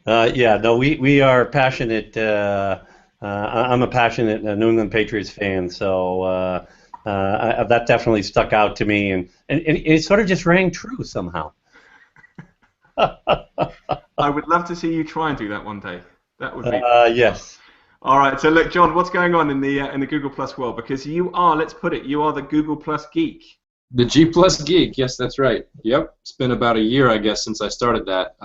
Yeah, no, we are passionate. I'm a passionate New England Patriots fan, so that definitely stuck out to me, and it sort of just rang true somehow. I would love to see you try and do that one day. That would be. Yes. All right, so look, John, what's going on in the Google Plus world? Because you are, let's put it, you are the Google Plus geek. The G Plus geek, yes, that's right. Yep, it's been about a year, I guess, since I started that,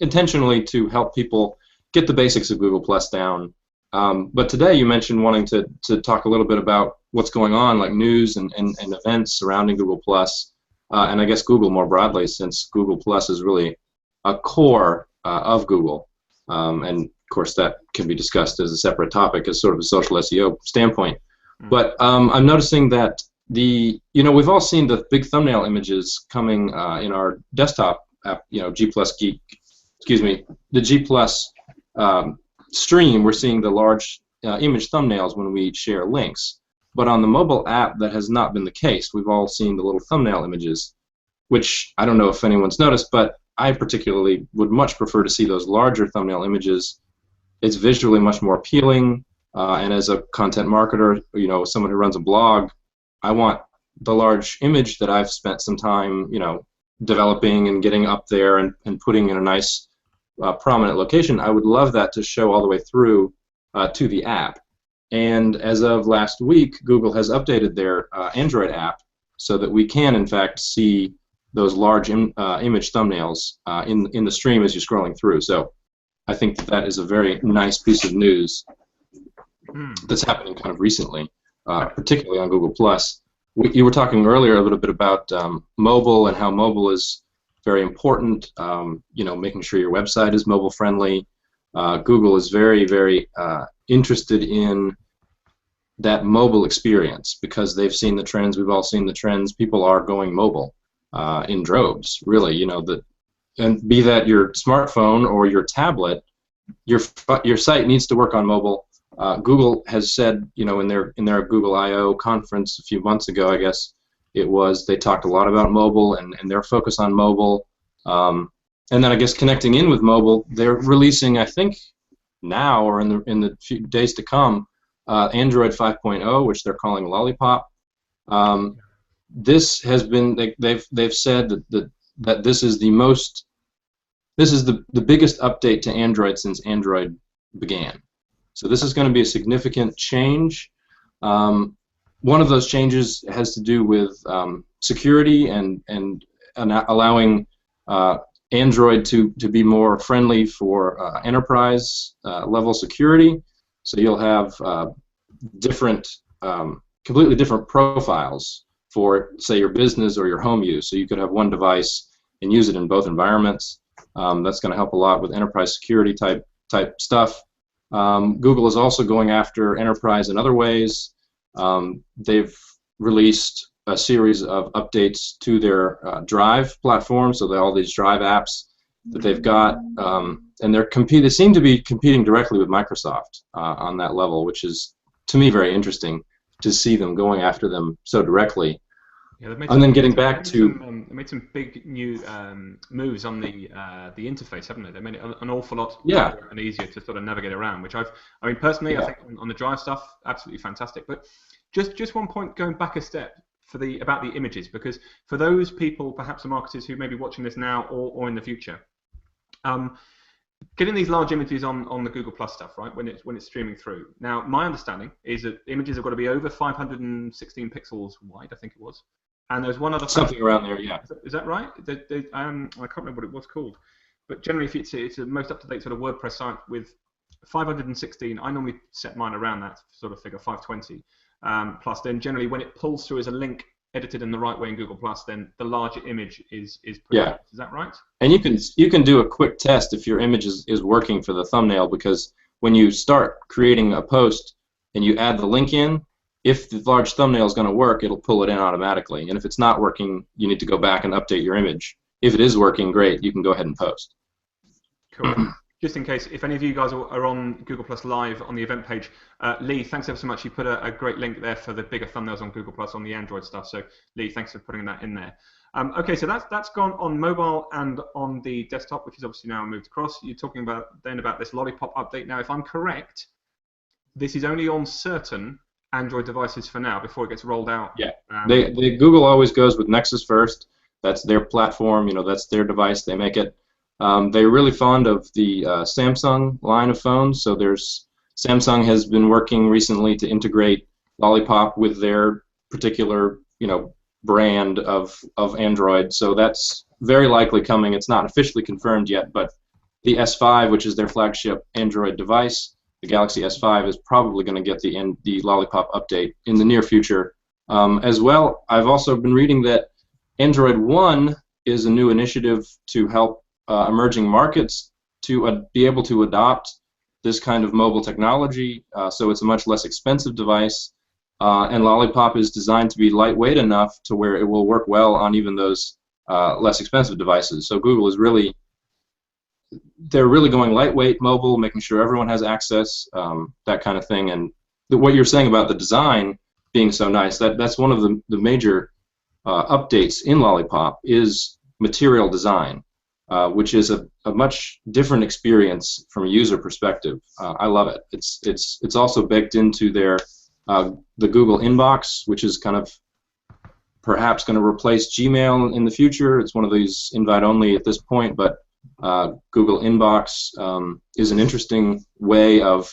intentionally to help people get the basics of Google Plus down. But today you mentioned wanting to talk a little bit about what's going on, like news and events surrounding Google Plus, and I guess Google more broadly, since Google Plus is really a core of Google, and of course that can be discussed as a separate topic as sort of a social SEO standpoint. But I'm noticing that we've all seen the big thumbnail images coming in our desktop app, G Plus Geek, the G Plus stream. We're seeing the large image thumbnails when we share links. But on the mobile app, that has not been the case. We've all seen the little thumbnail images, which I don't know if anyone's noticed, but I particularly would much prefer to see those larger thumbnail images. It's visually much more appealing, and as a content marketer, someone who runs a blog, I want the large image that I've spent some time, developing and getting up there and putting in a nice, prominent location. I would love that to show all the way through to the app. And as of last week, Google has updated their Android app so that we can, in fact, see those large image thumbnails in the stream as you're scrolling through. So I think that is a very nice piece of news that's happening kind of recently, particularly on Google+. You were talking earlier a little bit about mobile and how mobile is very important, making sure your website is mobile friendly. Google is very, very interested in that mobile experience because they've seen the trends. We've all seen the trends. People are going mobile in droves, really. And be that your smartphone or your tablet, your site needs to work on mobile. Google has said, in their Google I/O conference a few months ago, I guess it was, they talked a lot about mobile and their focus on mobile. And then I guess connecting in with mobile, they're releasing, I think, now or in the few days to come, Android 5.0, which they're calling Lollipop. This has been they've said that this is the biggest update to Android since Android began. So this is going to be a significant change. One of those changes has to do with security and allowing Android to be more friendly for enterprise level security. So you'll have completely different profiles for, say, your business or your home use. So you could have one device and use it in both environments. That's going to help a lot with enterprise security type stuff. Google is also going after enterprise in other ways. They've released a series of updates to their Drive platform, so all these Drive apps that they've got, and they seem to be competing directly with Microsoft on that level, which is, to me, very interesting to see them going after them so directly. Yeah, and then getting back to... They made some big new moves on the interface, haven't they? They made it an awful lot Yeah. better and easier to sort of navigate around, which I mean, personally, I think on the Drive stuff, absolutely fantastic. But just one point, going back a step about the images, because for those people, perhaps the marketers who may be watching this now or in the future, getting these large images on the Google Plus stuff, right, when it's streaming through. Now, my understanding is that images have got to be over 516 pixels wide, I think it was. And there's one other something around there, yeah. Is that right? I can't remember what it was called. But generally, if it's a most up-to-date sort of WordPress site with 516, I normally set mine around that sort of figure, 520 plus. Then generally, when it pulls through as a link edited in the right way in Google Plus, then the larger image is yeah. Is that right? And you can do a quick test if your image is working for the thumbnail, because when you start creating a post and you add the link in, if the large thumbnail is going to work, it'll pull it in automatically. And if it's not working, you need to go back and update your image. if it is working, great, you can go ahead and post. Cool. Just in case, if any of you guys are on Google Plus Live on the event page, Lee, thanks ever so much. You put a great link there for the bigger thumbnails on Google Plus on the Android stuff. So, Lee, thanks for putting that in there. Okay, so that's gone on mobile and on the desktop, which is obviously now moved across. You're talking about this Lollipop update. Now, if I'm correct, this is only on certain Android devices for now before it gets rolled out. Yeah, Google always goes with Nexus first. That's their platform. That's their device. They make it. They're really fond of the Samsung line of phones. So Samsung has been working recently to integrate Lollipop with their particular brand of Android. So that's very likely coming. It's not officially confirmed yet, but the S5, which is their flagship Android device, the Galaxy S5, is probably going to get the Lollipop update in the near future. As well, I've also been reading that Android One is a new initiative to help emerging markets to be able to adopt this kind of mobile technology, so it's a much less expensive device, and Lollipop is designed to be lightweight enough to where it will work well on even those less expensive devices. So Google is they're really going lightweight, mobile, making sure everyone has access, that kind of thing. And what you're saying about the design being so nice, that's one of the major updates in Lollipop is material design. Which is a much different experience from a user perspective. I love it. It's also baked into their the Google Inbox, which is kind of perhaps going to replace Gmail in the future. It's one of these invite only at this point, but Google Inbox is an interesting way of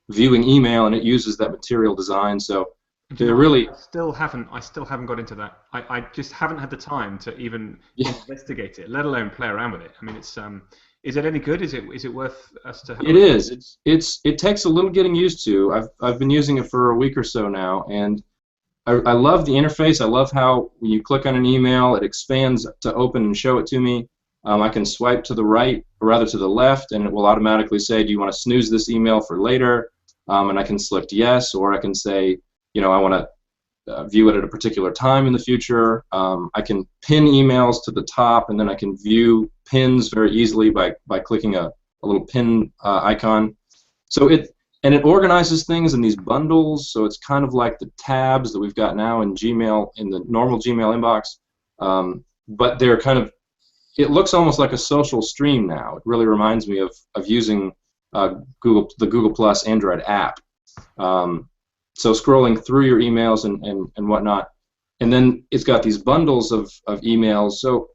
viewing email, and it uses that material design. So they're really. I still haven't got into that. I just haven't had the time to even investigate it, let alone play around with it. I mean, it's is it any good? Is it worth us to have? It is. It takes a little getting used to. I've been using it for a week or so now, and I love the interface. I love how when you click on an email, it expands to open and show it to me. I can swipe to the right, or rather to the left, and it will automatically say, "Do you want to snooze this email for later?" And I can select yes, or I can say, I want to view it at a particular time in the future. I can pin emails to the top, and then I can view pins very easily by clicking a little pin icon. So it organizes things in these bundles, so it's kind of like the tabs that we've got now in Gmail, in the normal Gmail inbox, but they're it looks almost like a social stream now. It really reminds me of using the Google Plus Android app. So scrolling through your emails and whatnot, and then it's got these bundles of emails. So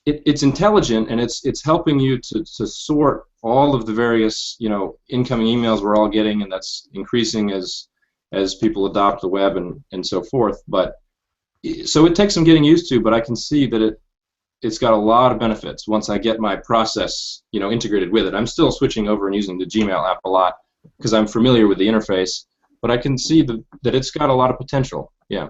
it's intelligent, and it's helping you to sort all of the various incoming emails we're all getting, and that's increasing as people adopt the web and so forth. But so it takes some getting used to, but I can see that it's got a lot of benefits once I get my process integrated with it. I'm still switching over and using the Gmail app a lot because I'm familiar with the interface. But I can see that it's got a lot of potential. Yeah.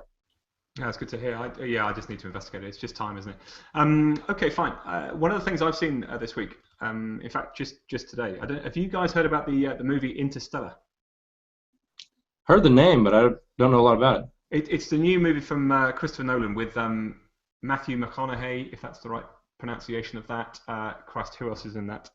That's good to hear. I just need to investigate it. It's just time, isn't it? Okay, fine. One of the things I've seen this week, in fact, just today, have you guys heard about the movie Interstellar? Heard the name, but I don't know a lot about it. It's the new movie from Christopher Nolan with Matthew McConaughey, if that's the right pronunciation of that. Christ, who else is in that?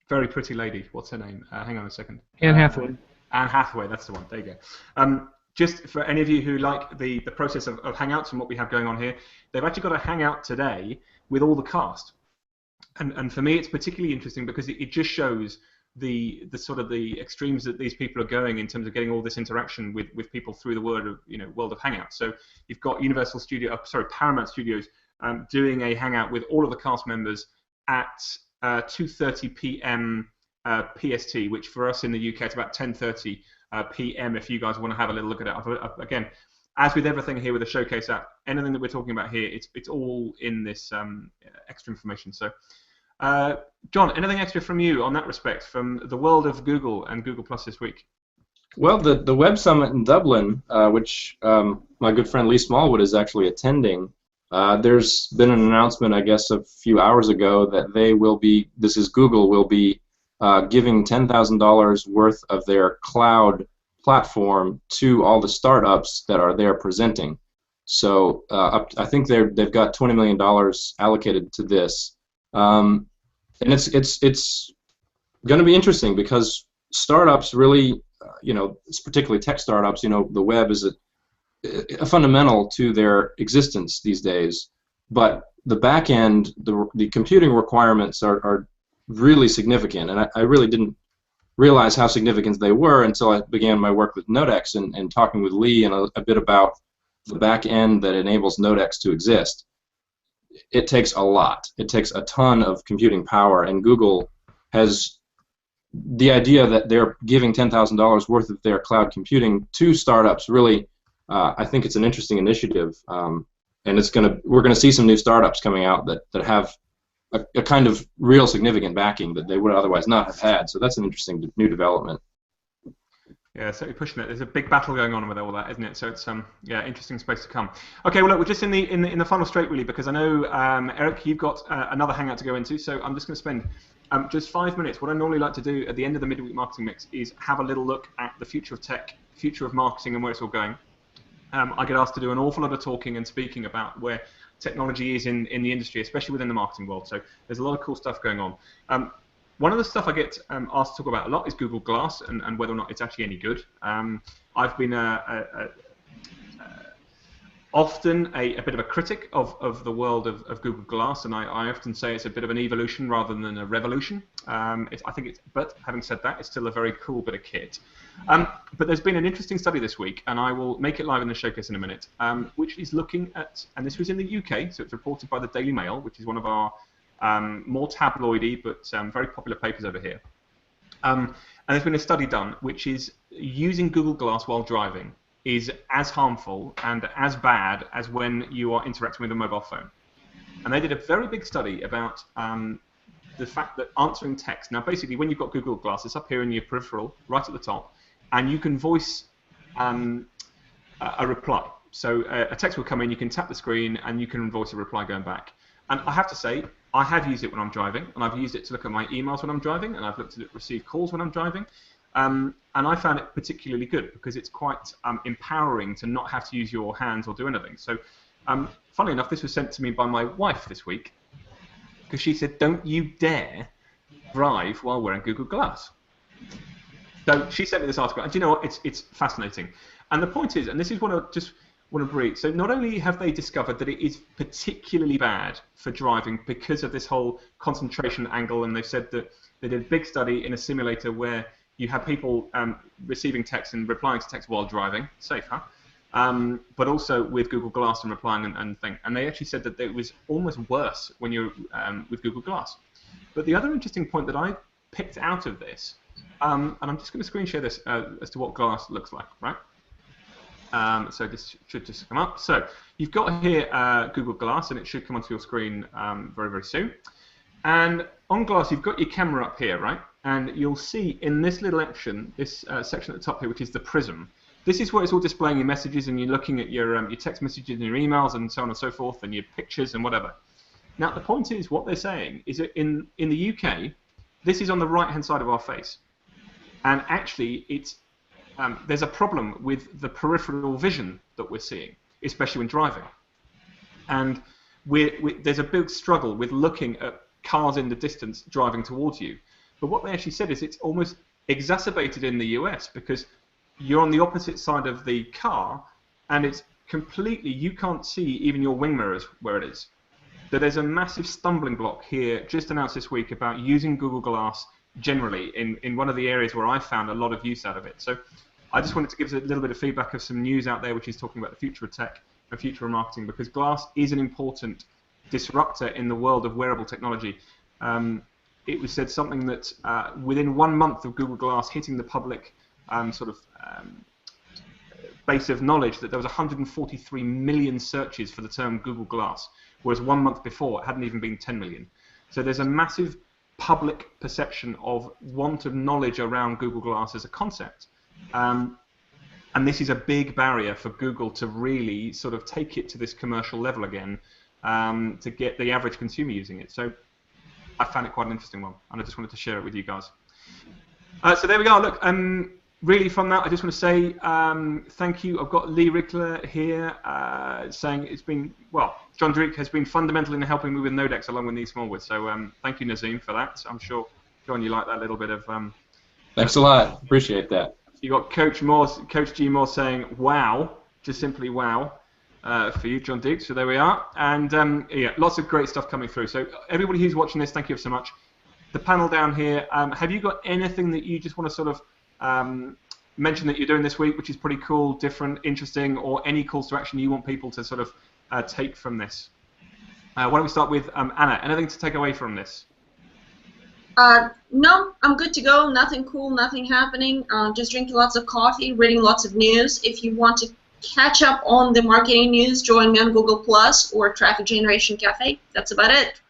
Very pretty lady. What's her name? Hang on a second. Anne Hathaway. Anne Hathaway, that's the one. There you go. Just for any of you who like the process of Hangouts and what we have going on here, they've actually got a Hangout today with all the cast. And for me, it's particularly interesting because it just shows the sort of the extremes that these people are going in terms of getting all this interaction with people through the world of Hangouts. So you've got Paramount Studios doing a Hangout with all of the cast members at 2:30 p.m. PST, which for us in the UK it's about 10:30 p.m. if you guys want to have a little look at it. Again, as with everything here with the Showcase app, anything that we're talking about here, it's all in this extra information. So, John, anything extra from you on that respect, from the world of Google and Google Plus this week? Well, the Web Summit in Dublin, which my good friend Lee Smallwood is actually attending, there's been an announcement, I guess, a few hours ago that Google will be giving $10,000 worth of their cloud platform to all the startups that are there presenting. So I think they've got $20 million allocated to this, and it's going to be interesting because startups really, particularly tech startups, the web is a fundamental to their existence these days. But the back end, the computing requirements are really significant, and I really didn't realize how significant they were until I began my work with Nodex and talking with Lee and a bit about the back end that enables Nodex to exist. It takes a lot. It takes a ton of computing power, and Google has the idea that they're giving $10,000 worth of their cloud computing to startups. Really, I think it's an interesting initiative, and we're gonna see some new startups coming out that have a kind of real significant backing that they would otherwise not have had. So that's an interesting new development. Yeah, certainly pushing it. There's a big battle going on with all that, isn't it? So it's interesting space to come. Okay, well look, we're just in the final straight really, because I know Eric, you've got another hangout to go into. So I'm just going to spend just 5 minutes. What I normally like to do at the end of the midweek marketing mix is have a little look at the future of tech, future of marketing, and where it's all going. I get asked to do an awful lot of talking and speaking about where technology is in the industry, especially within the marketing world. So there's a lot of cool stuff going on. One of the stuff I get asked to talk about a lot is Google Glass and whether or not it's actually any good. I've been often a bit of a critic of the world of Google Glass, and I often say it's a bit of an evolution rather than a revolution. But having said that, it's still a very cool bit of kit. But there's been an interesting study this week, and I will make it live in the showcase in a minute, which is looking at, and this was in the UK, so it's reported by the Daily Mail, which is one of our more tabloidy but very popular papers over here. And there's been a study done which is using Google Glass while driving is as harmful and as bad as when you are interacting with a mobile phone. And they did a very big study about the fact that answering text, now basically when you've got Google Glass, it's up here in your peripheral, right at the top, and you can voice a reply. So a text will come in, you can tap the screen, and you can voice a reply going back. And I have to say, I have used it when I'm driving, and I've used it to look at my emails when I'm driving, and I've looked at it to receive calls when I'm driving. And I found it particularly good because it's quite empowering to not have to use your hands or do anything. So funnily enough, this was sent to me by my wife this week because she said, "Don't you dare drive while wearing Google Glass." So she sent me this article, and do you know what? It's fascinating. And the point is, and this is what I just want to breed. So not only have they discovered that it is particularly bad for driving because of this whole concentration angle, and they've said that they did a big study in a simulator where you have people receiving text and replying to text while driving, safer, but also with Google Glass and replying and things. And they actually said that it was almost worse when you're with Google Glass. But the other interesting point that I picked out of this, and I'm just going to screen share this as to what Glass looks like, right? So this should just come up. So you've got here Google Glass, and it should come onto your screen very, very soon. And on Glass, you've got your camera up here, right? And you'll see in this little section, this section at the top here, which is the prism. This is where it's all displaying your messages, and you're looking at your text messages and your emails and so on and so forth, and your pictures and whatever. Now, the point is, what they're saying is that in the UK, this is on the right-hand side of our face. And actually, there's a problem with the peripheral vision that we're seeing, especially when driving. And there's a big struggle with looking at cars in the distance driving towards you. But what they actually said is it's almost exacerbated in the US because you're on the opposite side of the car, and it's completely, you can't see even your wing mirrors where it is. So there's a massive stumbling block here, just announced this week, about using Google Glass generally in one of the areas where I found a lot of use out of it. So I just wanted to give us a little bit of feedback of some news out there which is talking about the future of tech and future of marketing, because Glass is an important disruptor in the world of wearable technology. It was said something that within 1 month of Google Glass hitting the public base of knowledge, that there was 143 million searches for the term Google Glass, whereas 1 month before it hadn't even been 10 million. So there's a massive public perception of want of knowledge around Google Glass as a concept. And this is a big barrier for Google to really sort of take it to this commercial level again, to get the average consumer using it. So I found it quite an interesting one, and I just wanted to share it with you guys. So there we go. Look, really from that, I just want to say thank you. I've got Lee Rickler here saying it's been, well, John Drake has been fundamental in helping me with Nodex along with Neil Smallwood. So thank you, Nazim, for that. I'm sure, John, you like that little bit of... Thanks a lot. Appreciate that. You got Coach G. Moore saying, wow, just simply wow. For you, John Dukes. So there we are. And yeah, lots of great stuff coming through. So everybody who's watching this, thank you so much. The panel down here, have you got anything that you just want to sort of mention that you're doing this week, which is pretty cool, different, interesting, or any calls to action you want people to sort of take from this? Why don't we start with Anna? Anything to take away from this? No, I'm good to go. Nothing cool, nothing happening. Just drinking lots of coffee, reading lots of news. If you want to catch up on the marketing news, join me on Google Plus or Traffic Generation Cafe. That's about it.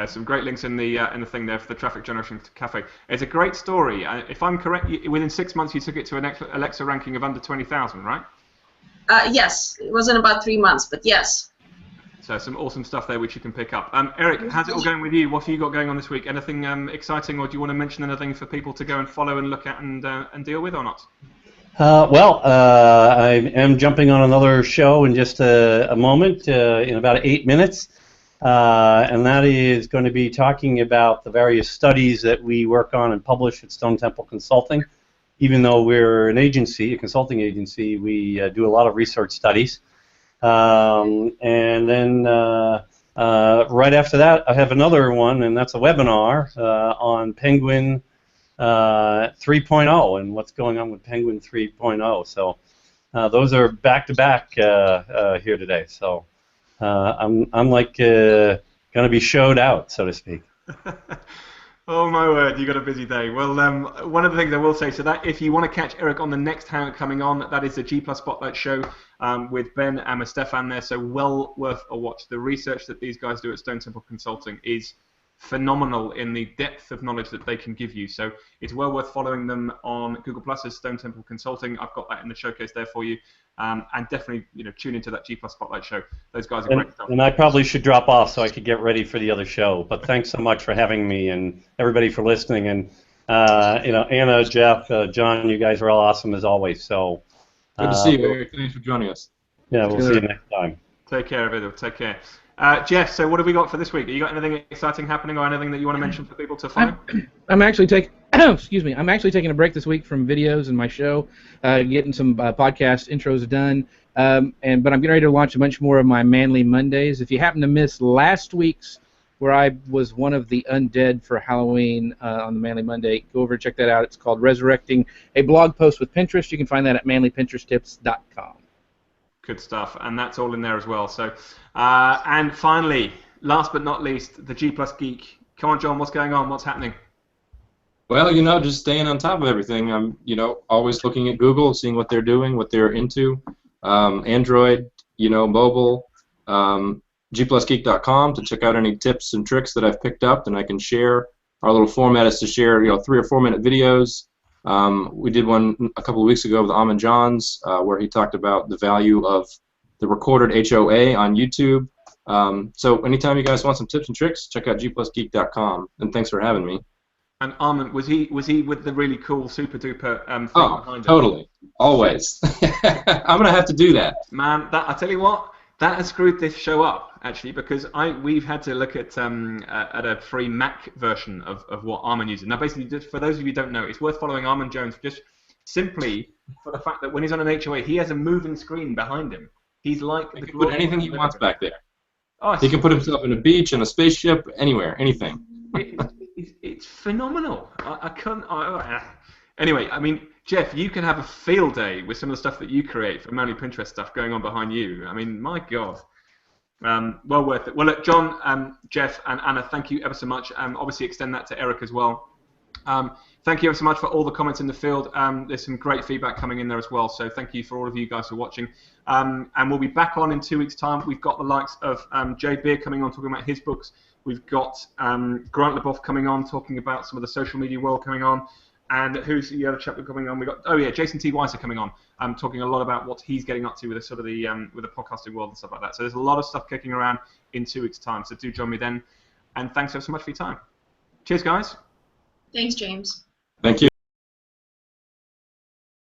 Some great links in the thing there for the Traffic Generation Cafe. It's a great story. If I'm correct, within 6 months you took it to an Alexa ranking of under 20,000, right? Yes, it wasn't about 3 months, but yes. So some awesome stuff there which you can pick up. Eric, how's it all going with you? What have you got going on this week? Anything exciting, or do you want to mention anything for people to go and follow and look at and deal with, or not? Well, I am jumping on another show in just a moment, in about 8 minutes, and that is going to be talking about the various studies that we work on and publish at Stone Temple Consulting. Even though we're an agency, a consulting agency, we do a lot of research studies. And then right after that, I have another one, and that's a webinar on Penguin 3.0 and what's going on with Penguin 3.0. So those are back-to-back here today. So I'm like going to be showed out, so to speak. Oh my word, you got a busy day. Well, one of the things I will say, so that if you want to catch Eric on the next Hangout coming on, that is the G Plus Spotlight show with Ben and with Stefan there, so well worth a watch. The research that these guys do at Stone Temple Consulting is phenomenal in the depth of knowledge that they can give you. So it's well worth following them on Google Plus as Stone Temple Consulting. I've got that in the showcase there for you. And definitely, tune into that G Plus Spotlight show. Those guys are great stuff. And I probably should drop off so I could get ready for the other show. But thanks so much for having me and everybody for listening. And Anna, Jeff, John, you guys are all awesome as always. So good to see you, Eric. Thanks for joining us. Yeah, we'll see you next time. Take care, everybody. Take care. Jeff, so what have we got for this week? Have you got anything exciting happening or anything that you want to mention for people to follow? I'm actually taking excuse me. I'm actually taking a break this week from videos and my show, getting some podcast intros done. But I'm getting ready to launch a bunch more of my Manly Mondays. If you happen to miss last week's, where I was one of the undead for Halloween on the Manly Monday, go over and check that out. It's called Resurrecting a Blog Post with Pinterest. You can find that at manlypinteresttips.com. Good stuff, and that's all in there as well. So, and finally, last but not least, the G Plus Geek. Come on, John, what's going on? What's happening? Well, just staying on top of everything. I'm, always looking at Google, seeing what they're doing, what they're into. Android, mobile, gplusgeek.com to check out any tips and tricks that I've picked up, and I can share. Our little format is to share, 3 or 4 minute videos. We did one a couple of weeks ago with Amon Johns, where he talked about the value of the recorded HOA on YouTube. So anytime you guys want some tips and tricks, check out gplusgeek.com. And thanks for having me. And Armin, was he with the really cool super duper thing behind him? Totally, always. I'm gonna have to do that. Man, I tell you what, that has screwed this show up actually, because we've had to look at a free Mac version of what Armin uses. Now, basically, just for those of you who don't know, it's worth following Armin Jones just simply for the fact that when he's on an HOA, he has a moving screen behind him. He's like he can put anything he wants back there. Oh, he can put himself in a beach, in a spaceship, anywhere, anything. It's phenomenal. I can't. Anyway, I mean, Jeff, you can have a field day with some of the stuff that you create for Manly Pinterest stuff going on behind you. I mean, my God. Well worth it. Well, look, John, Jeff, and Anna, thank you ever so much. Obviously, extend that to Eric as well. Thank you ever so much for all the comments in the field. There's some great feedback coming in there as well, so thank you for all of you guys for watching. And we'll be back on in 2 weeks' time. We've got the likes of Jay Beer coming on talking about his books. We've got Grant LeBoff coming on talking about some of the social media world coming on. And who's the other chap coming on? We got Jason T. Weiser coming on, talking a lot about what he's getting up to with the sort of the with the podcasting world and stuff like that. So there's a lot of stuff kicking around in 2 weeks' time. So do join me then. And thanks ever so much for your time. Cheers, guys. Thanks, James. Thank you.